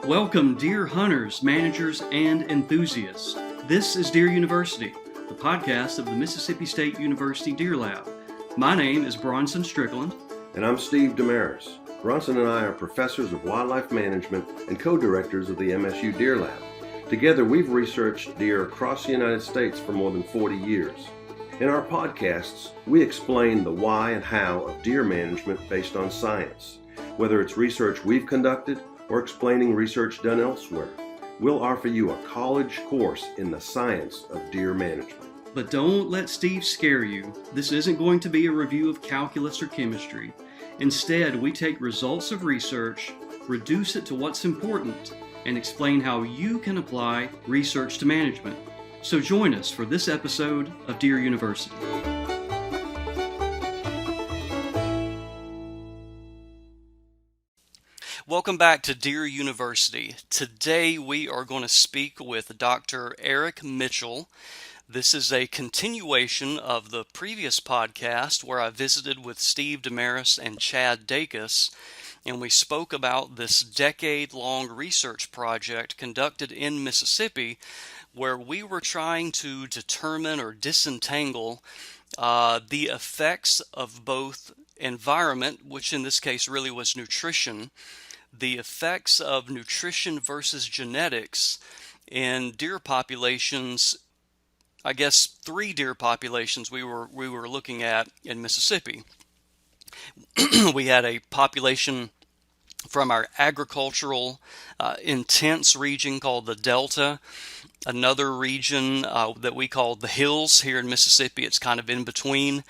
Welcome, deer hunters, managers, and enthusiasts. This is Deer University, the podcast of the Mississippi State University Deer Lab. My name is Bronson Strickland. And I'm Steve Damaris. Bronson and I are professors of wildlife management and co-directors of the MSU Deer Lab. Together, we've researched deer across the United States for more than 40 years. In our podcasts, we explain the why and how of deer management based on science. Whether it's research we've conducted or explaining research done elsewhere, we'll offer you a college course in the science of deer management. But don't let Steve scare you. This isn't going to be a review of calculus or chemistry. Instead, we take results of research, reduce it to what's important, and explain how you can apply research to management. So join us for this episode of Deer University. Welcome back to Deer University. Today we are going to speak with Dr. Eric Michel. This is a continuation of the previous podcast where I visited with Steve Damaris and Chad Dacus, and we spoke about this decade-long research project conducted in Mississippi where we were trying to determine or disentangle the effects of both environment, which in this case really was nutrition, the effects of nutrition versus genetics in deer populations. I guess 3 deer populations we were looking at in Mississippi. We had a population from our agricultural intense region called the Delta, another region that we call the Hills here in Mississippi. It's kind of in between,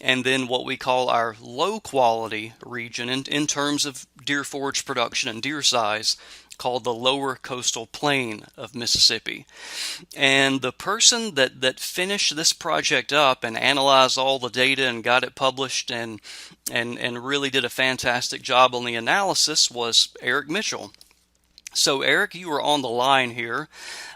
and then what we call our low quality region in terms of deer forage production and deer size, called the lower coastal plain of Mississippi. And the person that finished this project up and analyzed all the data and got it published and really did a fantastic job on the analysis was Eric Michel. So Eric, you are on the line here.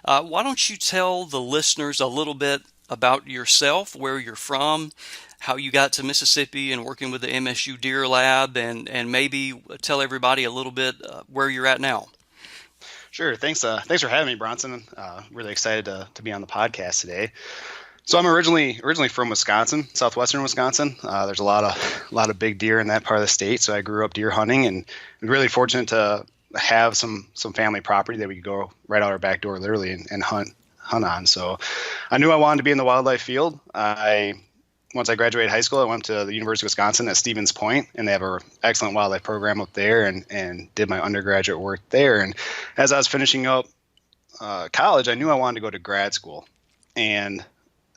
Why don't you tell the listeners a little bit about yourself, where you're from, how you got to Mississippi and working with the MSU Deer Lab, and maybe tell everybody a little bit where you're at now. Sure. Thanks for having me, Bronson. Really excited to be on the podcast today. So I'm originally from Wisconsin, southwestern Wisconsin. There's a lot of big deer in that part of the state, so I grew up deer hunting, and really fortunate to have some family property that we could go right out our back door, literally, and hunt on. So I knew I wanted to be in the wildlife field. Once I graduated high school, I went to the University of Wisconsin at Stevens Point, and they have an excellent wildlife program up there, and did my undergraduate work there. And as I was finishing up college, I knew I wanted to go to grad school, and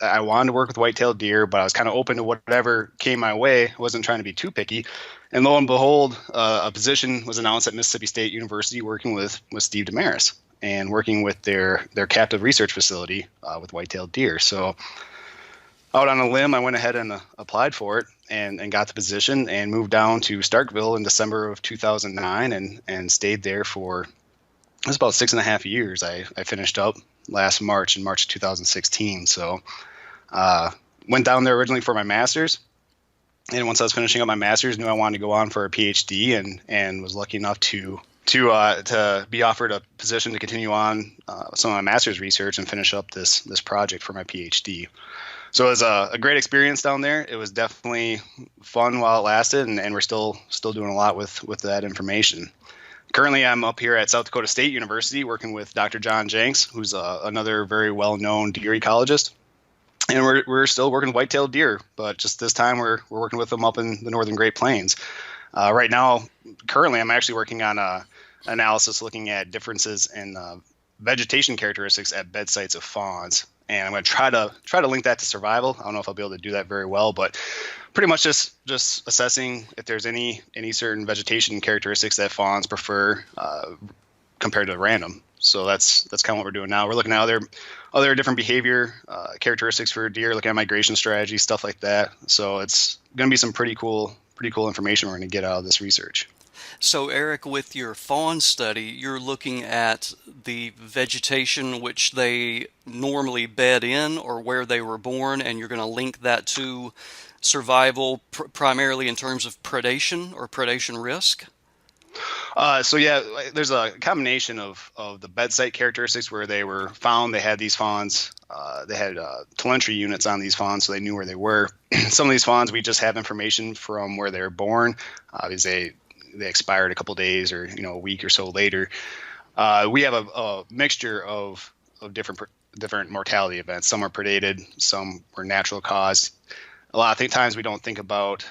I wanted to work with white-tailed deer, but I was kind of open to whatever came my way. I wasn't trying to be too picky. And lo and behold, a position was announced at Mississippi State University working with Steve Damaris and working with their captive research facility with white-tailed deer. So out on a limb, I went ahead and applied for it and got the position and moved down to Starkville in December of 2009 and stayed there for, it was about 6.5 years. I finished up last March, in March of 2016. So went down there originally for my master's. And once I was finishing up my master's, knew I wanted to go on for a PhD and was lucky enough to be offered a position to continue on some of my master's research and finish up this project for my PhD. So it was a great experience down there. It was definitely fun while it lasted, and we're still doing a lot with that information. Currently, I'm up here at South Dakota State University working with Dr. John Jenks, who's another very well-known deer ecologist. And we're still working with white-tailed deer, but just this time we're working with them up in the northern Great Plains. Right now, currently, I'm actually working on a analysis looking at differences in vegetation characteristics at bed sites of fawns. And I'm going to try to link that to survival. I don't know if I'll be able to do that very well, but pretty much just assessing if there's any certain vegetation characteristics that fawns prefer compared to random. So that's kind of what we're doing now. We're looking at other different behavior characteristics for deer, looking at migration strategies, stuff like that. So it's going to be some pretty cool information we're going to get out of this research. So Eric, with your fawn study, you're looking at the vegetation which they normally bed in or where they were born, and you're going to link that to survival primarily in terms of predation or predation risk? So yeah, there's a combination of the bed site characteristics where they were found. They had these fawns. They had telemetry units on these fawns, so they knew where they were. Some of these fawns, we just have information from where they were born, because they expired a couple days or a week or so later. We have a mixture of different mortality events. Some are predated, some were natural caused. A lot of times we don't think about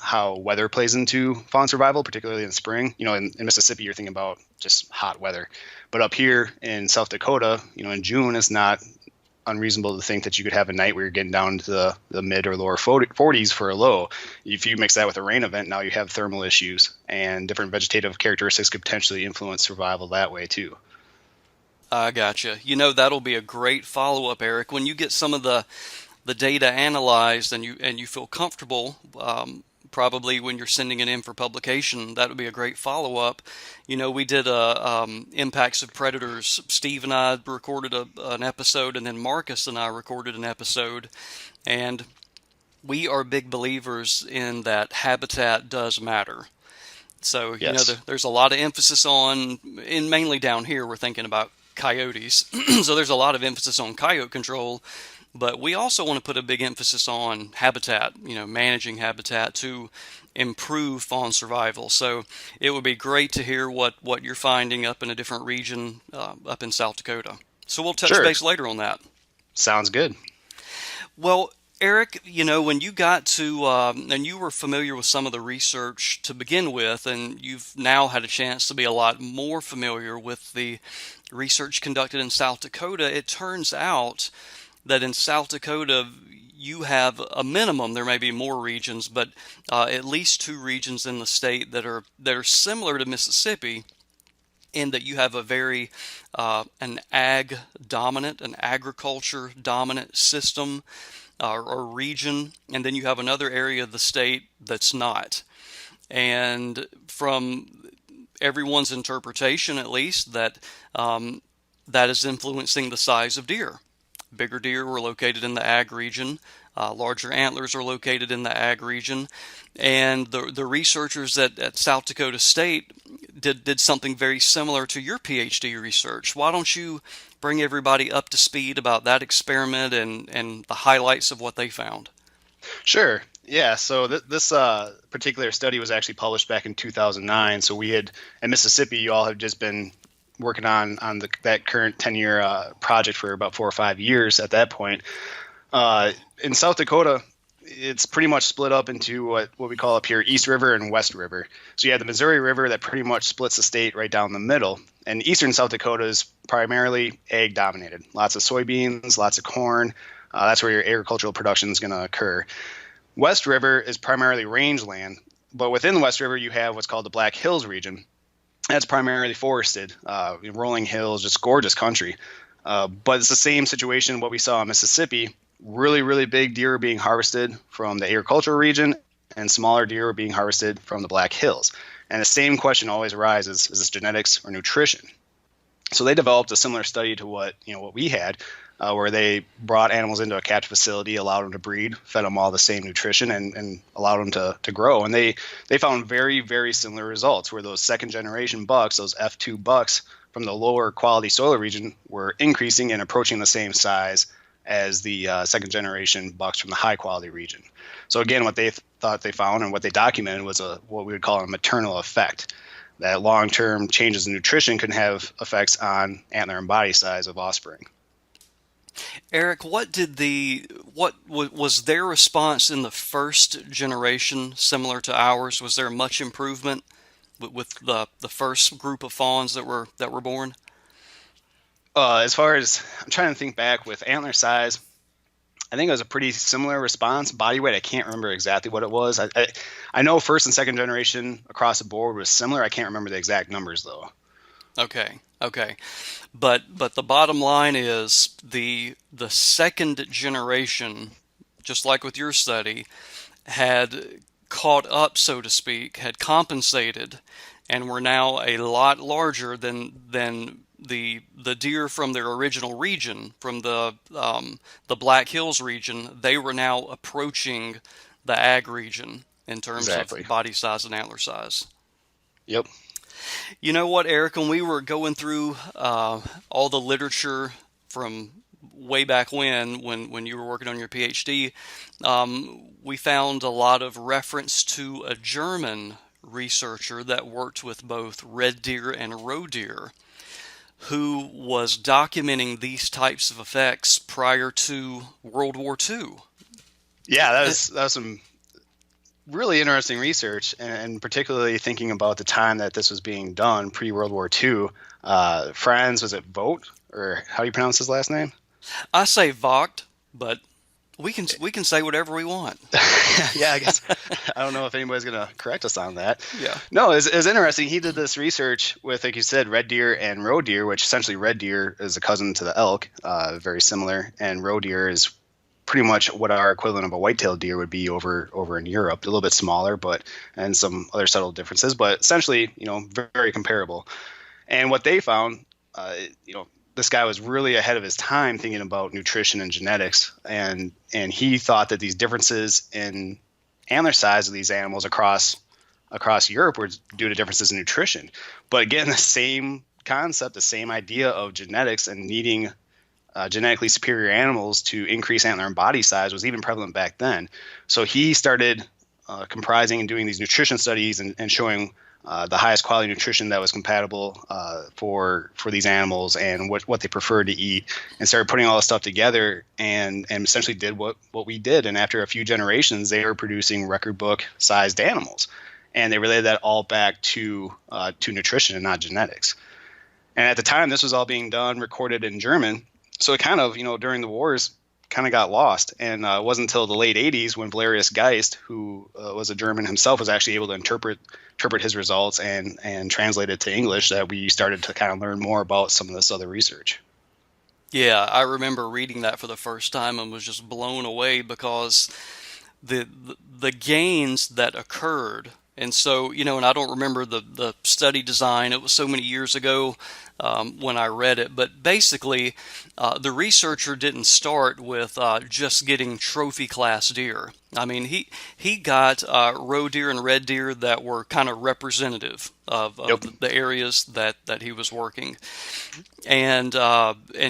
how weather plays into fawn survival, particularly in spring. In Mississippi, you're thinking about just hot weather. But up here in South Dakota, in June, it's not unreasonable to think that you could have a night where you're getting down to the mid or lower 40s for a low. If you mix that with a rain event, now you have thermal issues, and different vegetative characteristics could potentially influence survival that way too. I gotcha. That'll be a great follow-up, Eric. When you get some of the data analyzed and you feel comfortable, probably when you're sending it in for publication, that would be a great follow-up. We did impacts of predators. Steve and I recorded an episode, and then Marcus and I recorded an episode, and we are big believers in that habitat does matter. So, Yes. there's a lot of emphasis on, and mainly down here, we're thinking about coyotes. So there's a lot of emphasis on coyote control, but we also want to put a big emphasis on habitat, managing habitat to improve fawn survival. So it would be great to hear what you're finding up in a different region, up in South Dakota. So we'll touch Sure. base later on that. Sounds good. Well, Eric, when you got to, and you were familiar with some of the research to begin with, and you've now had a chance to be a lot more familiar with the research conducted in South Dakota, it turns out that in South Dakota, you have a minimum. There may be more regions, but at least two regions in the state that are similar to Mississippi, in that you have a very an agriculture dominant system or region, and then you have another area of the state that's not. And from everyone's interpretation, at least, that is influencing the size of deer. Bigger deer were located in the ag region. Larger antlers are located in the ag region. And the researchers at South Dakota State did something very similar to your PhD research. Why don't you bring everybody up to speed about that experiment and the highlights of what they found? Sure. Yeah. So this particular study was actually published back in 2009. So we had in Mississippi, you all have just been working on that current 10-year project for about 4 or 5 years at that point. In South Dakota, it's pretty much split up into what we call up here East River and West River. So you have the Missouri River that pretty much splits the state right down the middle. And eastern South Dakota is primarily ag dominated. Lots of soybeans, lots of corn. That's where your agricultural production is going to occur. West River is primarily rangeland, but within the West River you have what's called the Black Hills region. That's primarily forested, rolling hills, just gorgeous country. But it's the same situation what we saw in Mississippi. Really, really big deer are being harvested from the agricultural region, and smaller deer are being harvested from the Black Hills. And the same question always arises: is this genetics or nutrition? So they developed a similar study to what we had, where they brought animals into a captive facility, allowed them to breed, fed them all the same nutrition, and allowed them to grow. And they found very, very similar results, where those second generation bucks, those F2 bucks from the lower quality soil region, were increasing and approaching the same size as the second generation bucks from the high quality region. So again, what they thought they found and what they documented was what we would call a maternal effect. That long-term changes in nutrition can have effects on antler and body size of offspring. Eric, what was their response in the first generation similar to ours? Was there much improvement with the first group of fawns that were born? As far as I'm trying to think back with antler size, I think it was a pretty similar response. Body weight, I can't remember exactly what it was. I know first and second generation across the board was similar. I can't remember the exact numbers though. Okay, okay. But the bottom line is the second generation, just like with your study, had caught up, so to speak, had compensated, and were now a lot larger than the deer from their original region, from the Black Hills region. They were now approaching the ag region in terms of Exactly. body size and antler size. Yep. You know what, Eric? When we were going through all the literature from way back when you were working on your PhD, we found a lot of reference to a German researcher that worked with both red deer and roe deer, who was documenting these types of effects prior to World War II. Yeah, that was some really interesting research, and particularly thinking about the time that this was being done, pre-World War II. Franz, was it Vogt, or how do you pronounce his last name? I say Vogt, but we can say whatever we want. Yeah, I guess I don't know if anybody's gonna correct us on that. Yeah. No, it's interesting. He did this research with, like you said, red deer and roe deer, which essentially red deer is a cousin to the elk, very similar, and roe deer is pretty much what our equivalent of a white-tailed deer would be over in Europe, a little bit smaller, but and some other subtle differences, but essentially, very comparable. And what they found, this guy was really ahead of his time thinking about nutrition and genetics, and he thought that these differences in antler size of these animals across Europe were due to differences in nutrition. But again, the same concept, the same idea of genetics and needing genetically superior animals to increase antler and body size was even prevalent back then. So he started comprising and doing these nutrition studies and showing the highest quality nutrition that was compatible for these animals and what they preferred to eat, and started putting all this stuff together and essentially did what we did. And after a few generations, they were producing record book sized animals, and they related that all back to nutrition and not genetics. And at the time, this was all being done, recorded in German. So it kind of, during the wars, kind of got lost. And it wasn't until the late 80s when Valerius Geist, who was a German himself, was actually able to interpret his results and translate it to English, that we started to kind of learn more about some of this other research. Yeah, I remember reading that for the first time and was just blown away because the gains that occurred. And so, and I don't remember the study design. It was so many years ago when I read it. But basically, the researcher didn't start with just getting trophy class deer. I mean, he got roe deer and red deer that were kind of representative of Yep. the areas that he was working, and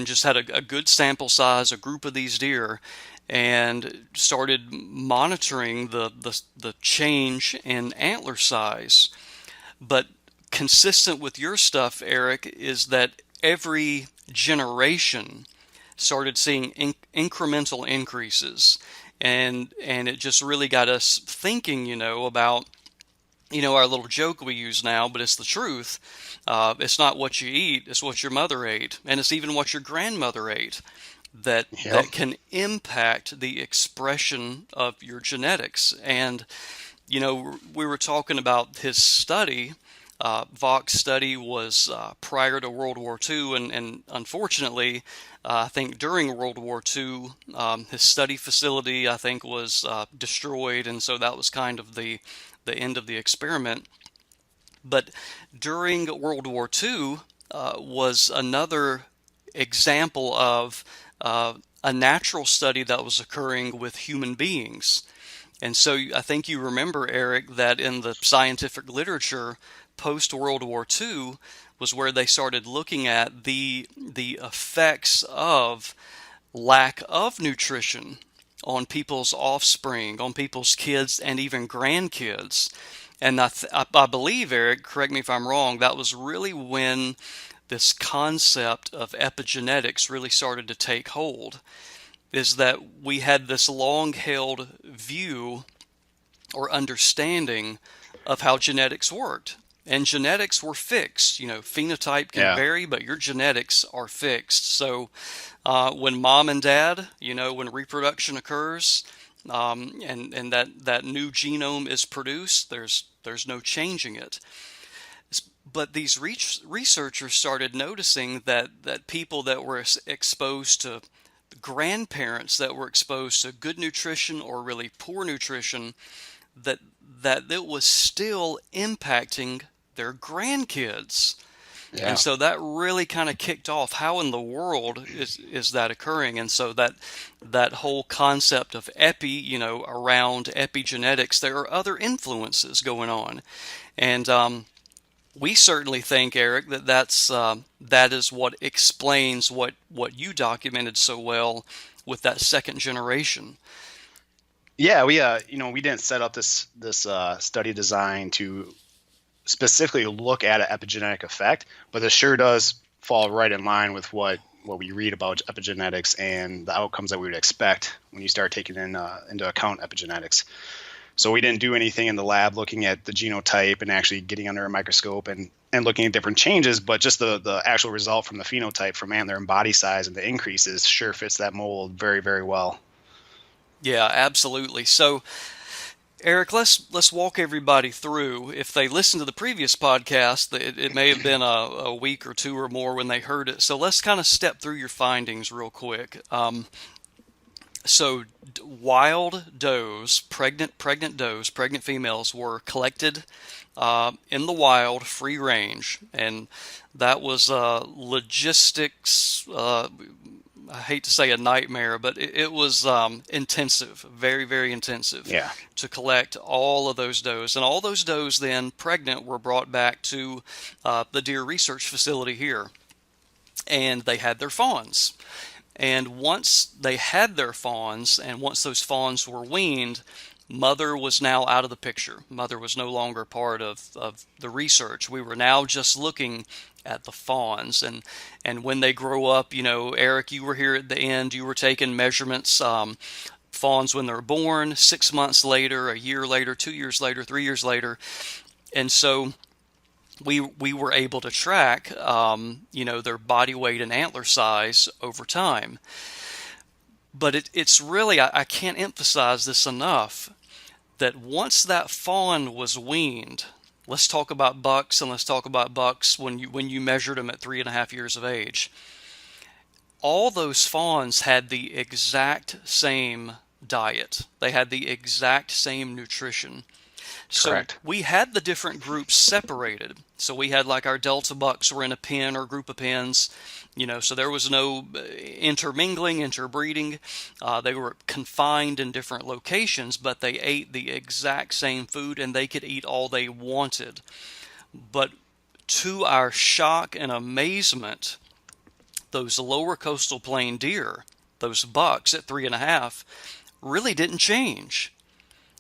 just had a good sample size, a group of these deer, and started monitoring the change in antler size. But consistent with your stuff, Eric, is that every generation started seeing incremental increases, and it just really got us thinking, about our little joke we use now, but it's the truth. It's not what you eat; it's what your mother ate, and it's even what your grandmother ate that Yep. can impact the expression of your genetics. And we were talking about his study. Vox's study was prior to World War II, and unfortunately, I think during World War II, his study facility, I think, was destroyed, and so that was kind of the end of the experiment. But during World War II was another example of a natural study that was occurring with human beings. And so I think you remember, Eric, that in the scientific literature post World War II was where they started looking at the effects of lack of nutrition on people's offspring, on people's kids, and even grandkids. And I believe, Eric, correct me if I'm wrong, that was really when this concept of epigenetics really started to take hold, is that we had this long-held view or understanding of how genetics worked. And genetics were fixed. Phenotype can Yeah. vary, but your genetics are fixed. So when mom and dad, when reproduction occurs, and that new genome is produced, there's no changing it. But these researchers started noticing that people that were exposed to grandparents that were exposed to good nutrition or really poor nutrition, that it was still impacting their grandkids. Yeah. And so that really kind of kicked off, how in the world is that occurring? And so that whole concept of around epigenetics, there are other influences going on. And We certainly think, Eric, that is what explains what you documented so well with that second generation. Yeah, we didn't set up this study design to specifically look at an epigenetic effect, but this sure does fall right in line with what we read about epigenetics and the outcomes that we would expect when you start taking into account epigenetics. So we didn't do anything in the lab looking at the genotype and actually getting under a microscope and looking at different changes, but just the actual result from the phenotype from antler and body size and the increases sure fits that mold very, very well. Yeah, absolutely. So, Eric, let's walk everybody through. If they listened to the previous podcast, it may have been a week or two or more when they heard it. So let's kind of step through your findings real quick. So wild does, pregnant females were collected in the wild, free range, and that was logistics. I hate to say a nightmare, but it was intensive, very, very intensive Yeah. to collect all of those does. And all those does then pregnant were brought back to the deer research facility here. And they had their fawns. And once they had their fawns, and once those fawns were weaned, mother was now out of the picture. Mother was no longer part of the research. We were now just looking at the fawns. And when they grow up, Eric, you were here at the end. You were taking measurements, fawns when they're born, 6 months later, a year later, 2 years later, 3 years later. And so we were able to track, their body weight and antler size over time. But it's really, I can't emphasize this enough, that once that fawn was weaned, let's talk about bucks, and let's talk about bucks when you measured them at 3.5 years of age. All those fawns had the exact same diet. They had the exact same nutrition. So Correct. we had the different groups separated. So we had like our Delta bucks were in a pen or group of pens, so there was no intermingling, interbreeding. They were confined in different locations, but they ate the exact same food and they could eat all they wanted. But to our shock and amazement, those lower coastal plain deer, those bucks at 3.5, really didn't change.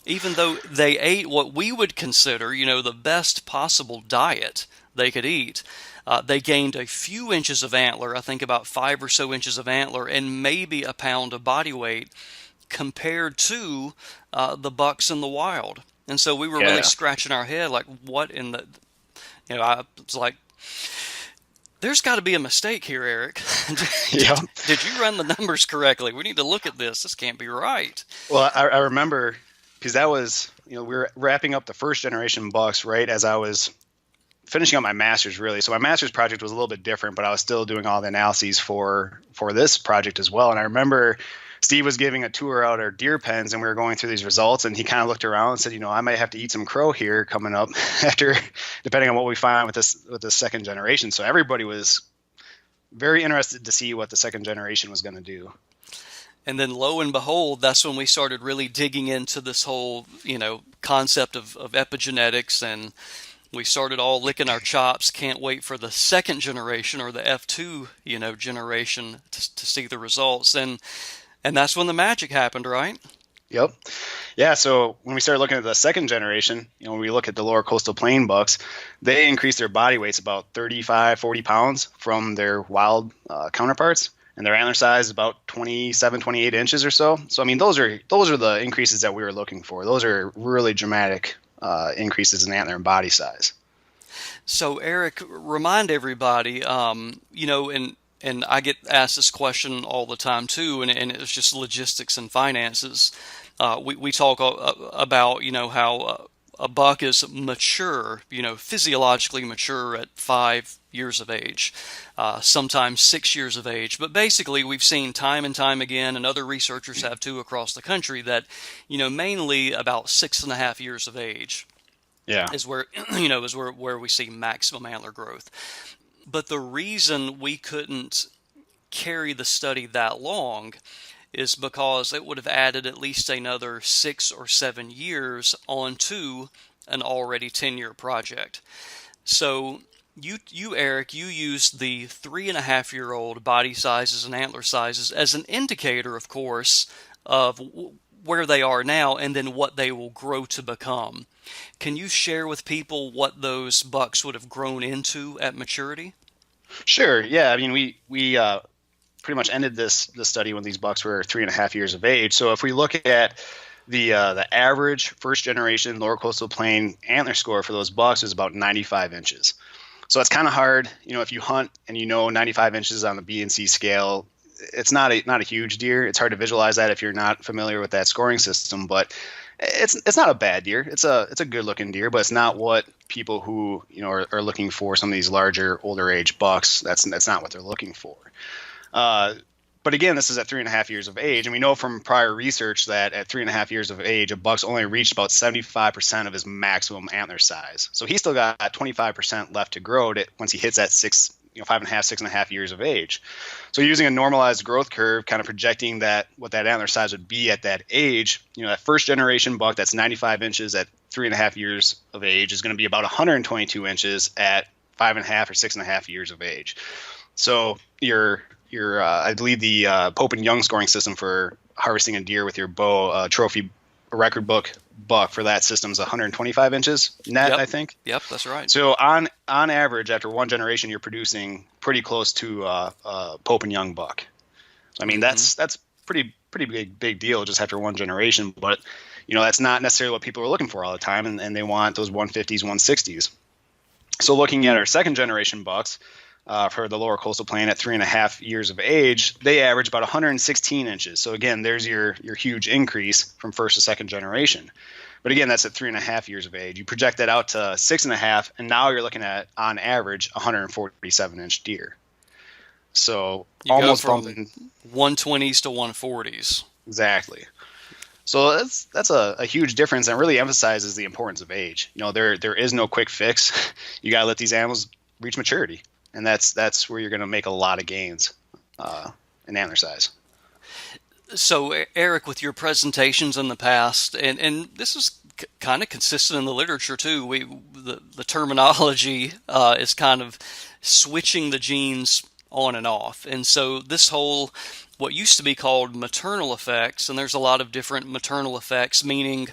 Even though they ate what we would consider, the best possible diet they could eat, they gained a few inches of antler, I think about 5 or so inches of antler, and maybe a pound of body weight compared to the bucks in the wild. And so we were really Yeah. scratching our head, like, what in the, I was like, there's got to be a mistake here, Eric. Yeah. Did you run the numbers correctly? We need to look at this. This can't be right. Well, I remember because that was, we were wrapping up the first generation bucks right as I was finishing up my master's, really. So my master's project was a little bit different, but I was still doing all the analyses for this project as well. And I remember Steve was giving a tour out our deer pens, and we were going through these results, and he kind of looked around and said, I might have to eat some crow here coming up after, depending on what we find with this second generation. So everybody was very interested to see what the second generation was going to do. And then lo and behold, that's when we started really digging into this whole, concept of epigenetics, and we started all licking our chops. Can't wait for the second generation or the F2, generation to see the results. And that's when the magic happened, right? Yep. Yeah. So when we started looking at the second generation, when we look at the lower coastal plain bucks, they increased their body weights about 35, 40 pounds from their wild counterparts. And their antler size is about 27, 28 inches or so. So, those are the increases that we were looking for. Those are really dramatic increases in antler and body size. So, Eric, remind everybody, and I get asked this question all the time too, and it's just logistics and finances. We talk about, how a buck is mature, physiologically mature at 5 years of age, sometimes 6 years of age. But basically, we've seen time and time again, and other researchers have too across the country, that, mainly about 6.5 years of age Yeah. is where, where we see maximum antler growth. But the reason we couldn't carry the study that long is because it would have added at least another 6 or 7 years onto an already 10-year project. So Eric, you used the 3.5-year-old body sizes and antler sizes as an indicator, of course, of where they are now and then what they will grow to become. Can you share with people what those bucks would have grown into at maturity? Sure. Yeah. I mean, we pretty much ended this study when these bucks were 3.5 years of age. So if we look at the average first generation lower coastal plain antler score for those bucks is about 95 inches. So it's kind of hard, if you hunt and 95 inches on the B and C scale, it's not a huge deer. It's hard to visualize that if you're not familiar with that scoring system, but it's not a bad deer. It's a good looking deer, but it's not what people who are looking for some of these larger older age bucks. That's not what they're looking for. But again, this is at 3.5 years of age, and we know from prior research that at 3.5 years of age, a buck's only reached about 75% of his maximum antler size. So he's still got 25% left to grow once he hits that 6.5 years of age. So using a normalized growth curve, kind of projecting what that antler size would be at that age, that first generation buck that's 95 inches at 3.5 years of age is going to be about 122 inches at 5.5 or 6.5 years of age. So I believe the Pope and Young scoring system for harvesting a deer with your bow, trophy record book buck for that system is 125 inches net, Yep. I think. Yep, that's right. So on average, after one generation, you're producing pretty close to Pope and Young buck. So I mean, that's pretty big deal just after one generation. But that's not necessarily what people are looking for all the time, and they want those 150s, 160s. So looking at our second generation bucks. For the lower coastal plain at 3.5 years of age, they average about 116 inches. So again, there's your huge increase from first to second generation. But again, that's at 3.5 years of age. You project that out to 6.5, and now you're looking at, on average, 147-inch deer. So You almost go from bumping 120s to 140s. exactly. So that's a huge difference, and it really emphasizes the importance of age. There is no quick fix. You got to let these animals reach maturity. And that's where you're going to make a lot of gains in antler size. So, Eric, with your presentations in the past, and this is kind of consistent in the literature too, the terminology is kind of switching the genes on and off. And so this whole, what used to be called maternal effects, and there's a lot of different maternal effects, meaning,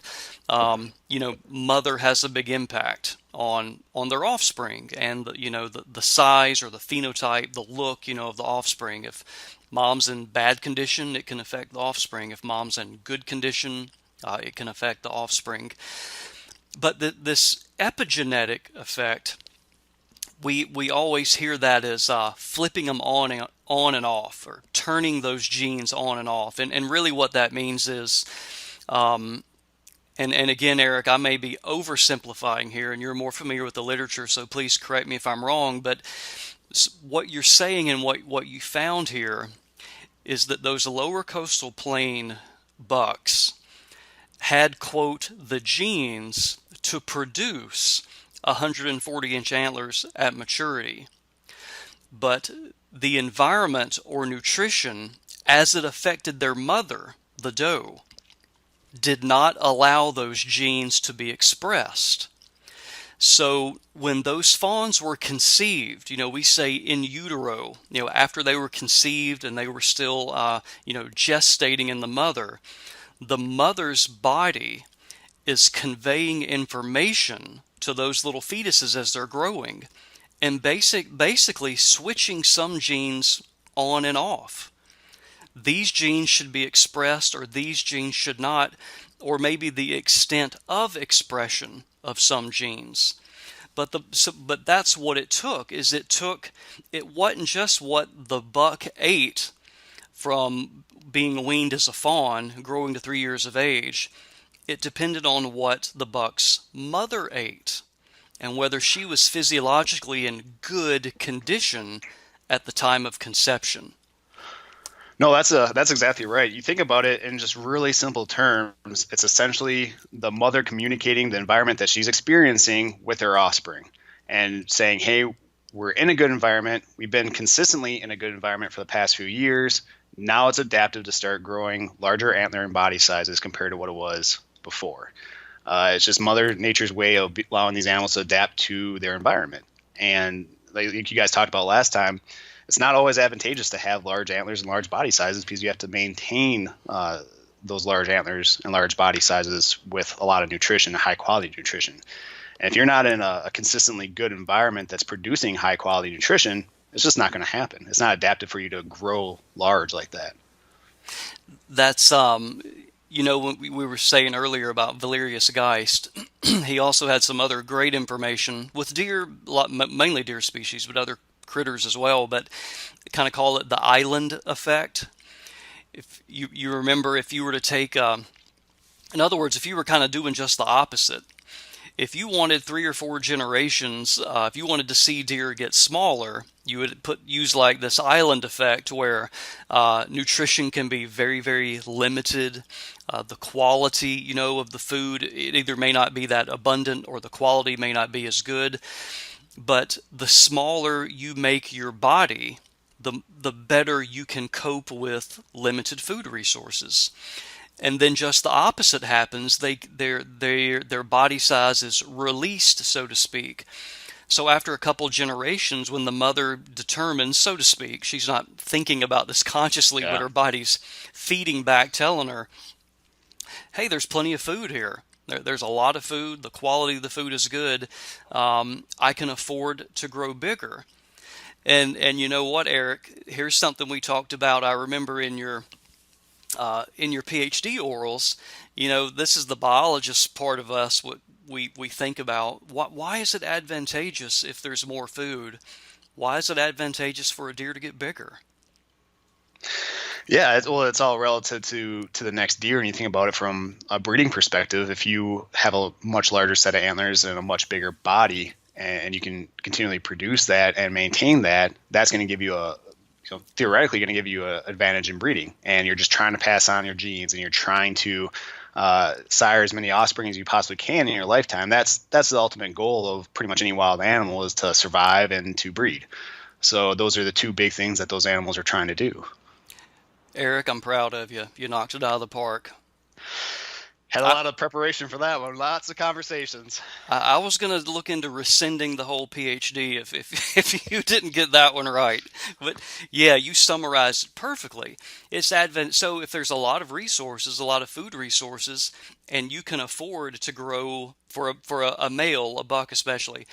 mother has a big impact on their offspring, and the size or the phenotype, the look, of the offspring. If mom's in bad condition, it can affect the offspring. If mom's in good condition, it can affect the offspring. But this epigenetic effect, we always hear that as flipping them on and off, or turning those genes on and off. And really what that means is, and again, Eric, I may be oversimplifying here, and you're more familiar with the literature, so please correct me if I'm wrong, but what you're saying and what you found here is that those lower coastal plain bucks had, quote, the genes to produce 140-inch antlers at maturity, but the environment or nutrition, as it affected their mother, the doe, did not allow those genes to be expressed. So when those fawns were conceived, we say in utero, after they were conceived and they were still, gestating in the mother's body is conveying information to those little fetuses as they're growing, and basically switching some genes on and off. These genes should be expressed, or these genes should not, or maybe the extent of expression of some genes. But that's what it took. It wasn't just what the buck ate from being weaned as a fawn, growing to 3 years of age. It depended on what the buck's mother ate, and whether she was physiologically in good condition at the time of conception. No, that's exactly right. You think about it in just really simple terms. It's essentially the mother communicating the environment that she's experiencing with her offspring and saying, hey, we're in a good environment. We've been consistently in a good environment for the past few years. Now it's adaptive to start growing larger antler and body sizes compared to what it was before. It's just Mother Nature's way of allowing these animals to adapt to their environment. And like you guys talked about last time, it's not always advantageous to have large antlers and large body sizes because you have to maintain those large antlers and large body sizes with a lot of nutrition, high quality nutrition. And if you're not in a consistently good environment that's producing high quality nutrition, it's just not going to happen. It's not adapted for you to grow large like that. That's when we were saying earlier about Valerius Geist, he also had some other great information with deer, mainly deer species, but other critters as well. But kind of call it the island effect. If you remember, if you were to take, in other words, if you were kind of doing just the opposite, if you wanted 3 or 4 generations, if you wanted to see deer get smaller, you would use like this island effect where nutrition can be very, very limited. The quality, of the food, it either may not be that abundant or the quality may not be as good. But the smaller you make your body, the better you can cope with limited food resources. And then just the opposite happens. Their body size is released, so to speak. So after a couple generations, when the mother determines, so to speak, she's not thinking about this consciously, but her body's feeding back, telling her, hey, there's plenty of food here. There's a lot of food. The quality of the food is good. I can afford to grow bigger. And you know what, Eric? Here's something we talked about. I remember in your PhD orals, this is the biologist part of us, what we think about. Why is it advantageous if there's more food? Why is it advantageous for a deer to get bigger? Yeah, it's all relative to the next deer, and you think about it from a breeding perspective. If you have a much larger set of antlers and a much bigger body, and you can continually produce that and maintain that, that's going to give you theoretically going to give you an advantage in breeding. And you're just trying to pass on your genes, and you're trying to sire as many offspring as you possibly can in your lifetime. That's the ultimate goal of pretty much any wild animal, is to survive and to breed. So those are the two big things that those animals are trying to do. Eric, I'm proud of you. You knocked it out of the park. Had a lot of preparation for that one. Lots of conversations. I was going to look into rescinding the whole PhD if you didn't get that one right. But yeah, you summarized it perfectly. It's So if there's a lot of resources, a lot of food resources, and you can afford to grow for a male, a buck especially,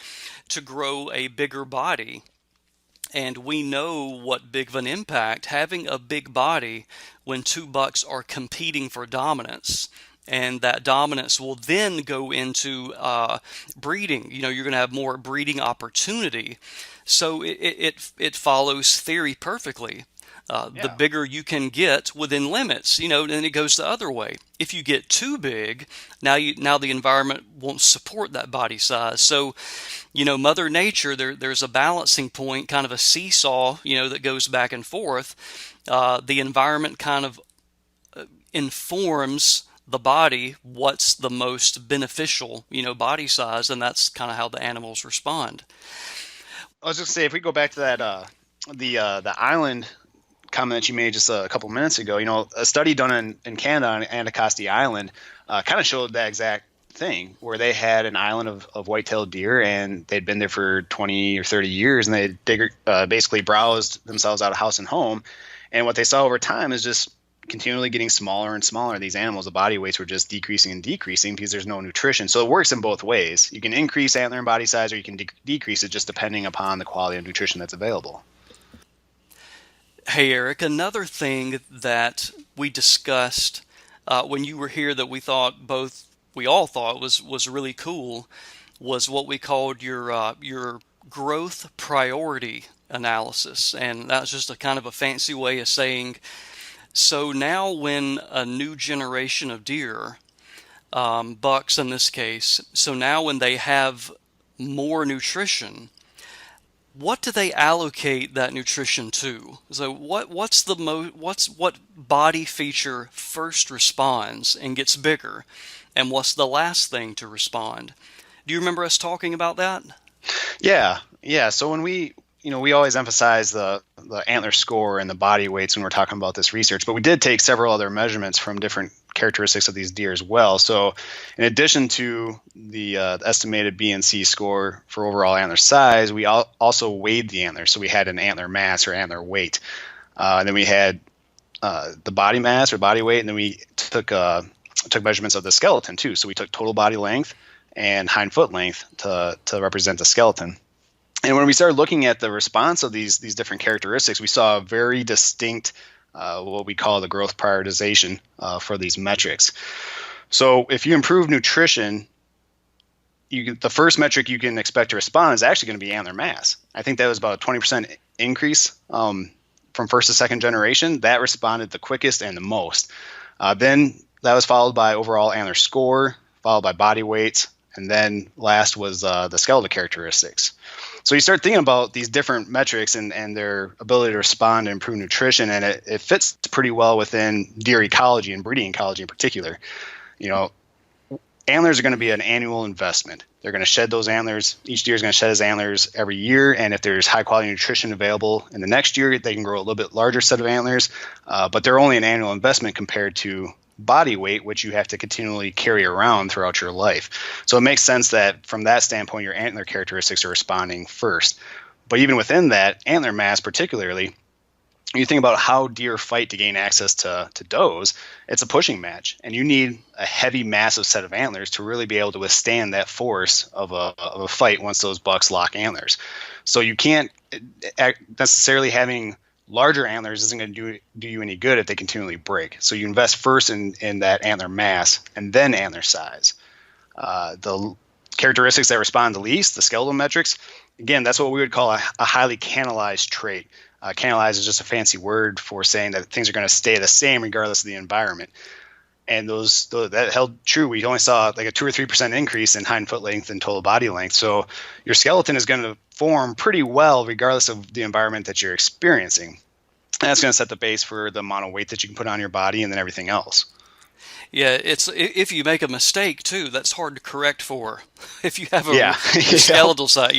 to grow a bigger body. And we know what big of an impact having a big body when 2 bucks are competing for dominance. And that dominance will then go into breeding. You're going to have more breeding opportunity. So it follows theory perfectly. The bigger you can get within limits, then it goes the other way. If you get too big, now the environment won't support that body size. So, Mother Nature, there's a balancing point, kind of a seesaw, that goes back and forth. The environment kind of informs the body what's the most beneficial, body size, and that's kind of how the animals respond. I was just say, if we go back to that, the island comment that you made just a couple minutes ago, a study done in Canada on Anticosti Island kind of showed that exact thing, where they had an island of white-tailed deer, and they'd been there for 20 or 30 years, and they basically browsed themselves out of house and home. And what they saw over time is just continually getting smaller and smaller. These animals, the body weights were just decreasing and decreasing because there's no nutrition. So it works in both ways. You can increase antler and body size, or you can decrease it, just depending upon the quality of nutrition that's available. Hey, Eric, another thing that we discussed when you were here that we all thought was really cool was what we called your growth priority analysis. And that's just a kind of a fancy way of saying, so now when a new generation of deer, bucks in this case, so now when they have more nutrition, what do they allocate that nutrition to? So what body feature first responds and gets bigger, and what's the last thing to respond? Do you remember us talking about that? Yeah. So when we always emphasize the antler score and the body weights when we're talking about this research, but we did take several other measurements from different characteristics of these deer as well. So in addition to the estimated BNC score for overall antler size, we also weighed the antler. So we had an antler mass or antler weight. And then we had the body mass or body weight, and then we took measurements of the skeleton too. So we took total body length and hind foot length to represent the skeleton. And when we started looking at the response of these different characteristics, we saw a very distinct what we call the growth prioritization for these metrics. So if you improve nutrition, the first metric you can expect to respond is actually going to be antler mass. I think that was about a 20% increase from first to second generation. That responded the quickest and the most. Then that was followed by overall antler score, followed by body weight, and then last was the skeletal characteristics. So you start thinking about these different metrics and their ability to respond and improve nutrition, and it fits pretty well within deer ecology and breeding ecology in particular. Antlers are going to be an annual investment. They're going to shed those antlers. Each deer is going to shed his antlers every year, and if there's high quality nutrition available in the next year, they can grow a little bit larger set of antlers, but they're only an annual investment compared to body weight, which you have to continually carry around throughout your life. So it makes sense that from that standpoint, your antler characteristics are responding first. But even within that, antler mass particularly, you think about how deer fight to gain access to does, it's a pushing match. And you need a heavy, massive set of antlers to really be able to withstand that force of a fight once those bucks lock antlers. So you can't necessarily having larger antlers isn't going to do you any good if they continually break. So you invest first in that antler mass and then antler size. The characteristics that respond the least, the skeletal metrics, again, that's what we would call a highly canalized trait. Canalized is just a fancy word for saying that things are going to stay the same regardless of the environment. And that held true. We only saw like a 2 or 3% increase in hind foot length and total body length. So your skeleton is going to form pretty well regardless of the environment that you're experiencing. And that's going to set the base for the amount of weight that you can put on your body and then everything else. Yeah, it's if you make a mistake too, that's hard to correct for. If you have Yeah. a skeletal side,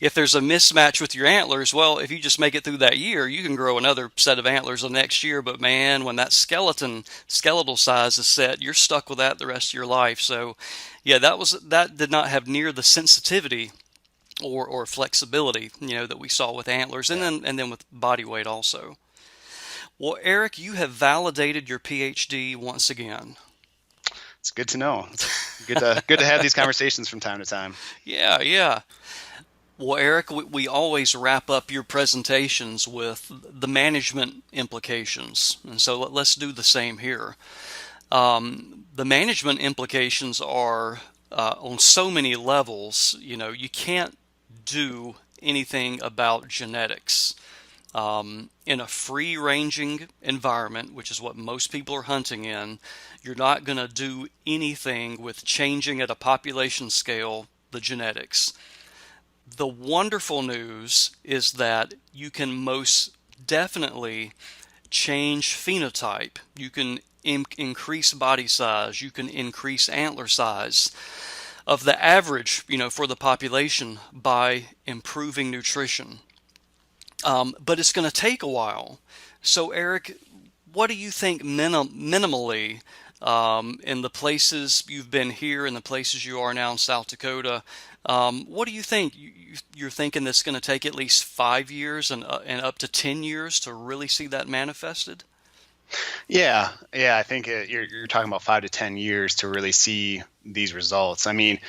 if there's a mismatch with your antlers, well, if you just make it through that year, you can grow another set of antlers the next year. But man, when that skeletal size is set, you're stuck with that the rest of your life. So, yeah, that did not have near the sensitivity or flexibility, that we saw with antlers, and then with body weight also. Well, Eric, you have validated your PhD once again. It's good to know. It's good to have these conversations from time to time. Yeah. Well, Eric, we always wrap up your presentations with the management implications, and so let's do the same here. The management implications are on so many levels. You can't do anything about genetics. In a free-ranging environment, which is what most people are hunting in, you're not going to do anything with changing at a population scale the genetics. The wonderful news is that you can most definitely change phenotype. You can increase body size. You can increase antler size of the average, for the population by improving nutrition. But it's going to take a while. So, Eric, what do you think minimally in the places you've been here and the places you are now in South Dakota? What do you think? You're thinking that's going to take at least 5 years and up to 10 years to really see that manifested? Yeah. I think you're talking about 5 to 10 years to really see these results. I mean,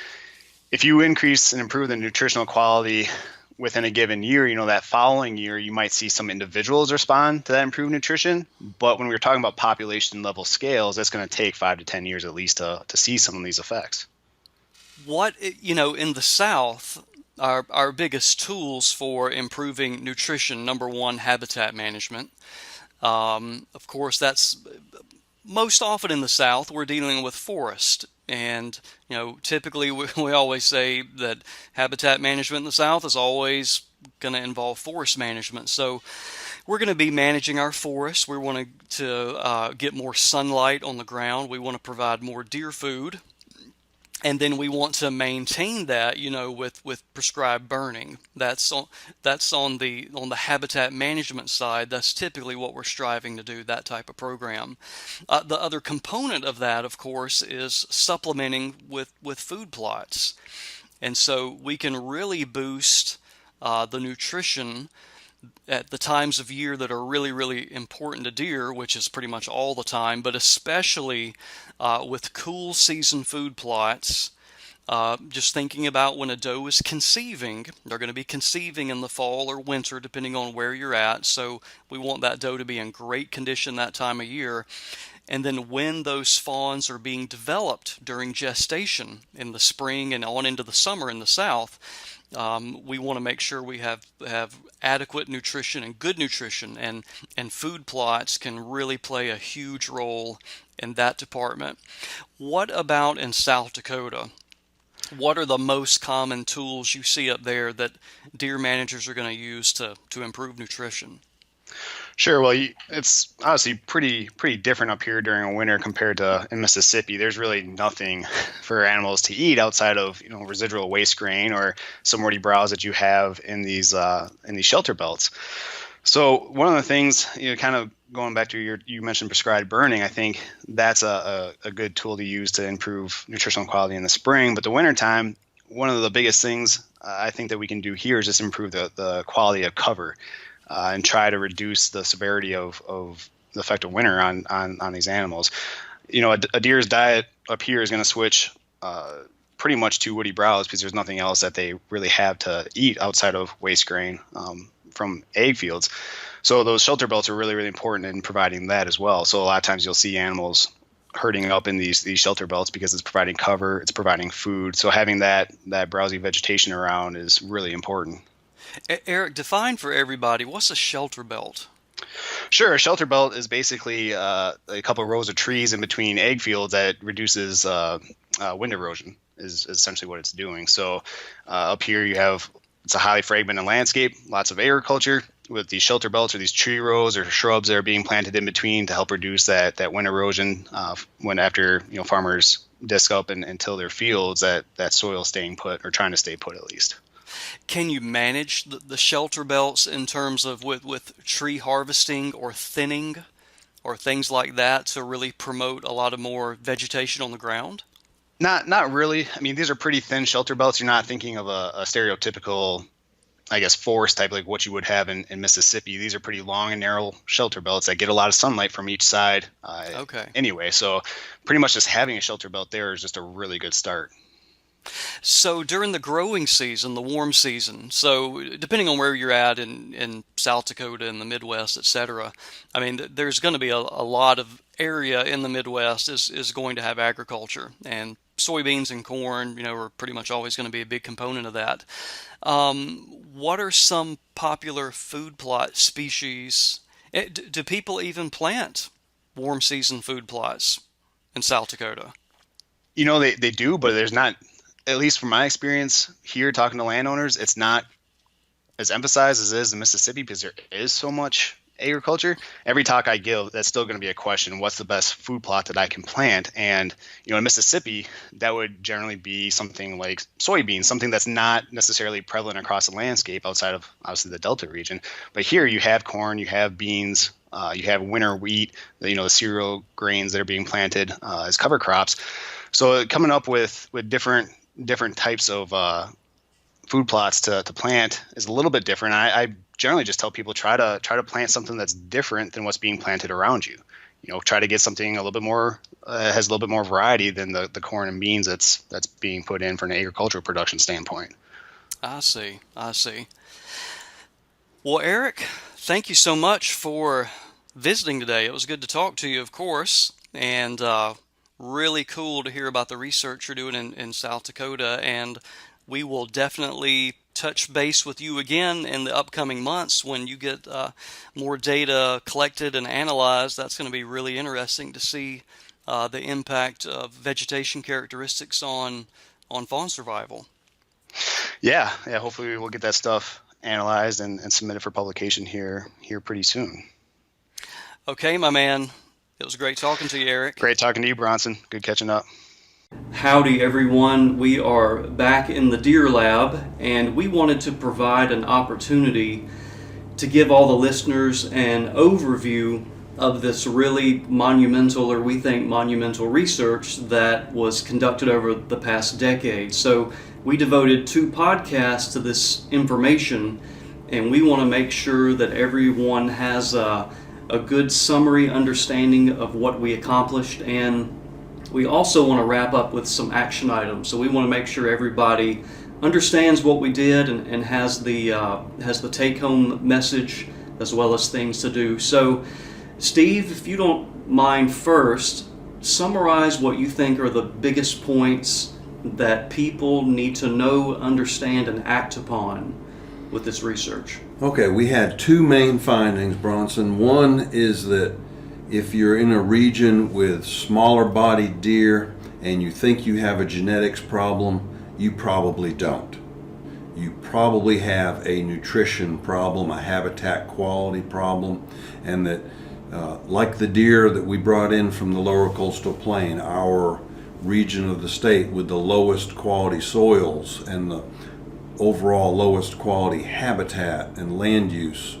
if you increase and improve the nutritional quality within a given year, that following year, you might see some individuals respond to that improved nutrition. But when we're talking about population level scales, that's going to take 5 to 10 years at least to see some of these effects. In the South, our biggest tools for improving nutrition, number one, habitat management. Of course, that's most often in the South, we're dealing with forest. And, typically we always say that habitat management in the South is always going to involve forest management. So we're going to be managing our forests. We want to get more sunlight on the ground. We want to provide more deer food. And then we want to maintain that, with prescribed burning. That's on the habitat management side. That's typically what we're striving to do, that type of program. The other component of that, of course, is supplementing with food plots. And so we can really boost the nutrition at the times of year that are really, really important to deer, which is pretty much all the time, but especially with cool season food plots. Just thinking about when a doe is conceiving, they're going to be conceiving in the fall or winter, depending on where you're at. So we want that doe to be in great condition that time of year. And then when those fawns are being developed during gestation in the spring and on into the summer in the south, we want to make sure we have adequate nutrition and good nutrition, and food plots can really play a huge role in that department. What about in South Dakota? What are the most common tools you see up there that deer managers are going to use to improve nutrition? Sure. Well, it's obviously pretty different up here during a winter compared to in Mississippi. There's really nothing for animals to eat outside of residual waste grain or some woody browse that you have in these shelter belts. So one of the things, kind of going back to you mentioned prescribed burning. I think that's a good tool to use to improve nutritional quality in the spring. But the wintertime, one of the biggest things I think that we can do here is just improve the quality of cover. And try to reduce the severity of the effect of winter on these animals. A deer's diet up here is going to switch pretty much to woody browse because there's nothing else that they really have to eat outside of waste grain from egg fields. So those shelter belts are really, really important in providing that as well. So a lot of times you'll see animals herding up in these shelter belts because it's providing cover, it's providing food. So having that browsy vegetation around is really important. Eric, define for everybody, what's a shelter belt? Sure. A shelter belt is basically a couple of rows of trees in between egg fields that reduces wind erosion is essentially what it's doing. So up here it's a highly fragmented landscape, lots of agriculture with these shelter belts or these tree rows or shrubs that are being planted in between to help reduce that wind erosion when after farmers disc up and till their fields, that soil staying put or trying to stay put at least. Can you manage the shelter belts in terms of with tree harvesting or thinning or things like that to really promote a lot of more vegetation on the ground? Not really. I mean, these are pretty thin shelter belts. You're not thinking of a stereotypical, I guess, forest type like what you would have in Mississippi. These are pretty long and narrow shelter belts that get a lot of sunlight from each side. Okay. Anyway, so pretty much just having a shelter belt there is just a really good start. So during the growing season, the warm season, so depending on where you're at in South Dakota and the Midwest, etc., I mean, there's going to be a lot of area in the Midwest is going to have agriculture, and soybeans and corn, are pretty much always going to be a big component of that. What are some popular food plot species? Do people even plant warm season food plots in South Dakota? They do, but there's not, at least from my experience here talking to landowners, it's not as emphasized as it is in Mississippi because there is so much agriculture. Every talk I give, that's still going to be a question: what's the best food plot that I can plant? And in Mississippi, that would generally be something like soybeans, something that's not necessarily prevalent across the landscape outside of obviously the Delta region. But here you have corn, you have beans, you have winter wheat, the cereal grains that are being planted as cover crops. So coming up with different types of food plots to plant is a little bit different. I generally just tell people try to plant something that's different than what's being planted around you. Try to get something a little bit more has a little bit more variety than the corn and beans that's being put in from an agricultural production standpoint. I see. Well, Eric, thank you so much for visiting today. It was good to talk to you, of course, and really cool to hear about the research you're doing in South Dakota. And we will definitely touch base with you again in the upcoming months when you get more data collected and analyzed. That's going to be really interesting to see the impact of vegetation characteristics on fawn survival. Yeah. Hopefully we'll get that stuff analyzed and submitted for publication here pretty soon. Okay, my man. It was great talking to you, Eric. Great talking to you, Bronson. Good catching up. Howdy everyone, we are back in the Deer Lab and we wanted to provide an opportunity to give all the listeners an overview of this really monumental, or we think monumental, research that was conducted over the past decade. So we devoted 2 podcasts to this information, and we want to make sure that everyone has a good summary understanding of what we accomplished, and we also want to wrap up with some action items. So we want to make sure everybody understands what we did and has the take-home message as well as things to do. So Steve, if you don't mind, first summarize what you think are the biggest points that people need to know, understand, and act upon with this research. Okay, we had 2 main findings, Bronson. One is that if you're in a region with smaller bodied deer and you think you have a genetics problem, you probably don't. You probably have a nutrition problem, a habitat quality problem, and that like the deer that we brought in from the lower coastal plain, our region of the state with the lowest quality soils and the overall lowest quality habitat and land use,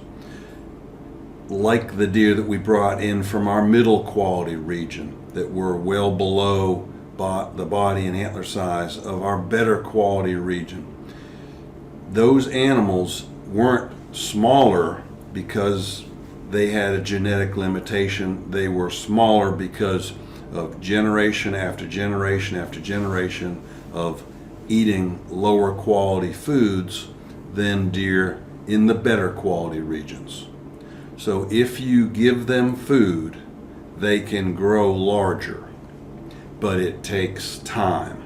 like the deer that we brought in from our middle quality region that were well below the body and antler size of our better quality region. Those animals weren't smaller because they had a genetic limitation. They were smaller because of generation after generation after generation of eating lower quality foods than deer in the better quality regions. So if you give them food, they can grow larger, but it takes time.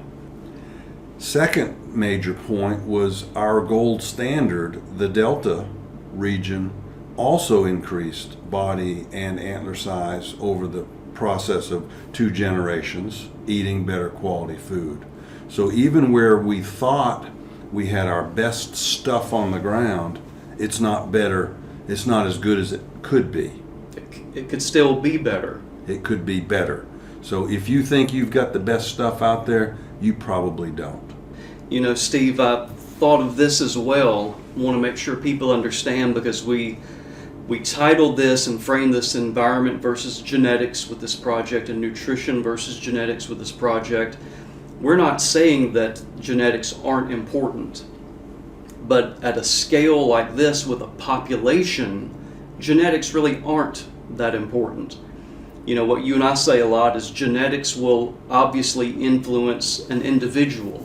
Second major point was our gold standard, the Delta region, also increased body and antler size over the process of 2 generations, eating better quality food. So even where we thought we had our best stuff on the ground, it's not better, it's not as good as it could be. It could still be better. It could be better. So if you think you've got the best stuff out there, you probably don't. You know, Steve, I thought of this as well. I want to make sure people understand, because we titled this and framed this environment versus genetics with this project and nutrition versus genetics with this project. We're not saying that genetics aren't important, but at a scale like this with a population, genetics really aren't that important. You know, what you and I say a lot is genetics will obviously influence an individual.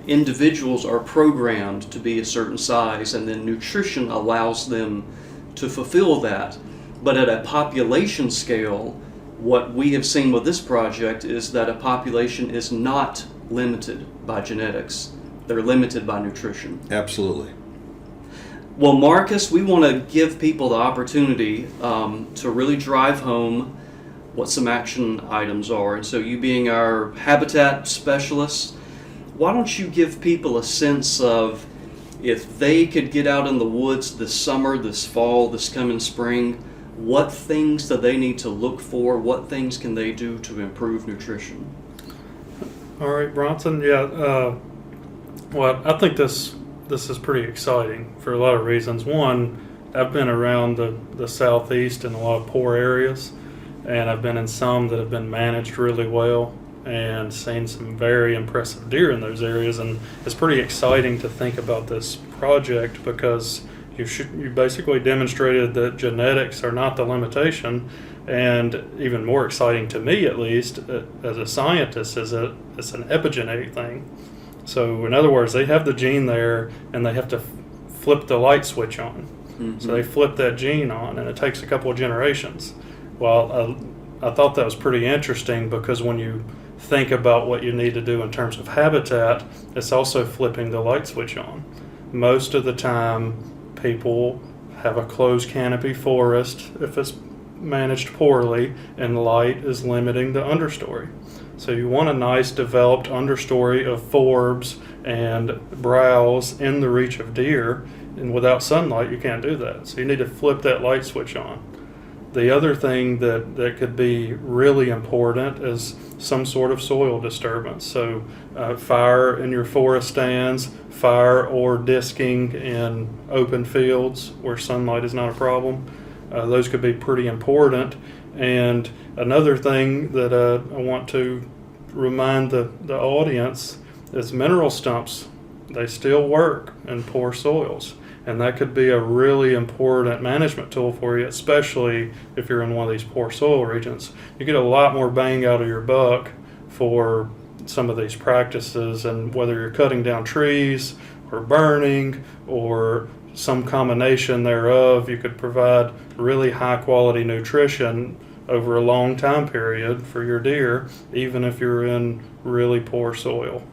Individuals are programmed to be a certain size, and then nutrition allows them to fulfill that. But at a population scale, what we have seen with this project is that a population is not limited by genetics. They're limited by nutrition. Absolutely. Well, Marcus, we want to give people the opportunity to really drive home what some action items are. And so you being our habitat specialist, why don't you give people a sense of, if they could get out in the woods this summer, this fall, this coming spring, what things do they need to look for? What things can they do to improve nutrition? All right, Bronson. Yeah. Well, I think this is pretty exciting for a lot of reasons. One, I've been around the southeast in a lot of poor areas, and I've been in some that have been managed really well and seen some very impressive deer in those areas. And it's pretty exciting to think about this project, because you basically demonstrated that genetics are not the limitation. And even more exciting to me, at least as a scientist, is that it's an epigenetic thing. So in other words, they have the gene there and they have to flip the light switch on. Mm-hmm. So they flip that gene on, and it takes a couple of generations. Well, I thought that was pretty interesting, because when you think about what you need to do in terms of habitat, it's also flipping the light switch on. Most of the time, people have a closed canopy forest if it's managed poorly, and light is limiting the understory. So you want a nice developed understory of forbs and browse in the reach of deer, and without sunlight you can't do that. So you need to flip that light switch on. The other thing that could be really important is some sort of soil disturbance. So fire in your forest stands, fire or disking in open fields where sunlight is not a problem. Those could be pretty important. And another thing that I want to remind the audience is mineral stumps. They still work in poor soils. And that could be a really important management tool for you, especially if you're in one of these poor soil regions. You get a lot more bang out of your buck for some of these practices, and whether you're cutting down trees or burning or some combination thereof, you could provide really high quality nutrition over a long time period for your deer, even if you're in really poor soil.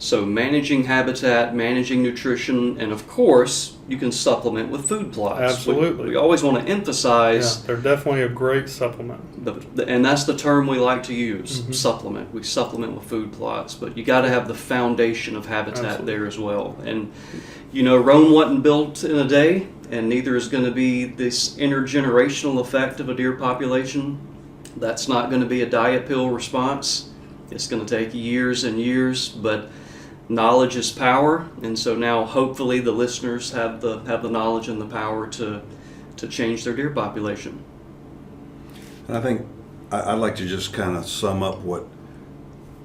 So managing habitat, managing nutrition, and of course, you can supplement with food plots. Absolutely. We always want to emphasize, they're definitely a great supplement. and that's the term we like to use, supplement. We supplement with food plots, but you got to have the foundation of habitat there as well. And Rome wasn't built in a day, and neither is going to be this intergenerational effect of a deer population. That's not going to be a diet pill response. It's going to take years and years, but knowledge is power, and so now hopefully the listeners have the knowledge and the power to change their deer population. And I think I'd like to just kind of sum up what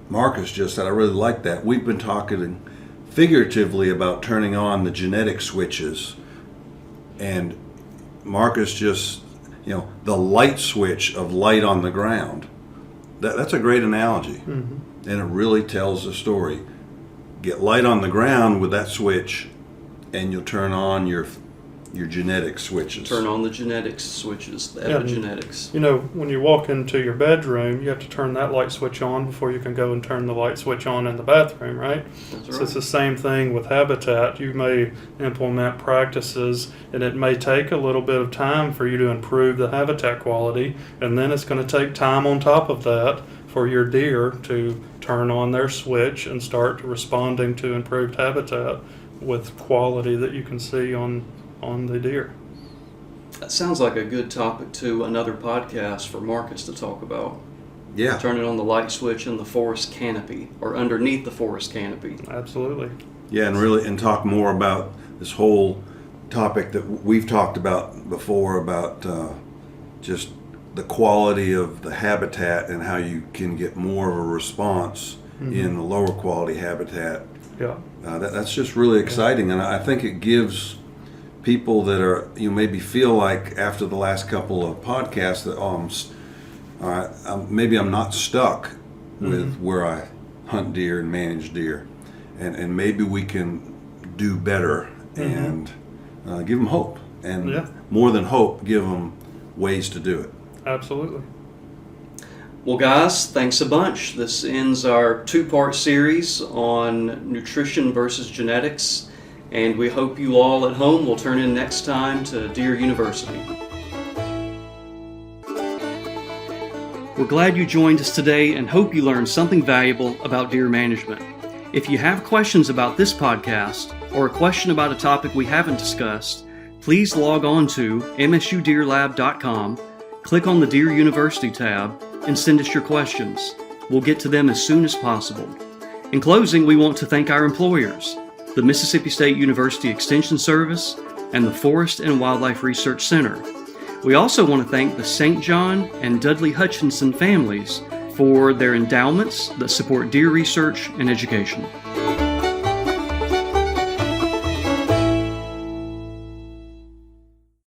Marcus just said. I really like that. We've been talking figuratively about turning on the genetic switches, and Marcus just, the light switch of light on the ground. That's a great analogy, and it really tells the story. Get light on the ground with that switch, and you'll turn on your genetic switches. Turn on the genetics switches, the epigenetics. When you walk into your bedroom, you have to turn that light switch on before you can go and turn the light switch on in the bathroom, right? That's So right. it's the same thing with habitat. You may implement practices, and it may take a little bit of time for you to improve the habitat quality, and then it's going to take time on top of that for your deer to turn on their switch and start responding to improved habitat with quality that you can see on the deer. That sounds like a good topic to another podcast for Marcus to talk about. Yeah. Turning on the light switch in the forest canopy, or underneath the forest canopy. Absolutely. Yeah, and talk more about this whole topic that we've talked about before, about just the quality of the habitat and how you can get more of a response in the lower quality habitat. Yeah. That's just really exciting, and I think it gives people that are, maybe feel like after the last couple of podcasts that maybe I'm not stuck with where I hunt deer and manage deer, and maybe we can do better and give them hope, and more than hope, give them ways to do it. Absolutely. Well, guys, thanks a bunch. This ends our two-part series on nutrition versus genetics, and we hope you all at home will turn in next time to Deer University. We're glad you joined us today and hope you learned something valuable about deer management. If you have questions about this podcast or a question about a topic we haven't discussed, please log on to msudeerlab.com, click on the Deer University tab, and send us your questions. We'll get to them as soon as possible. In closing, we want to thank our employers, the Mississippi State University Extension Service and the Forest and Wildlife Research Center. We also want to thank the St. John and Dudley Hutchinson families for their endowments that support deer research and education.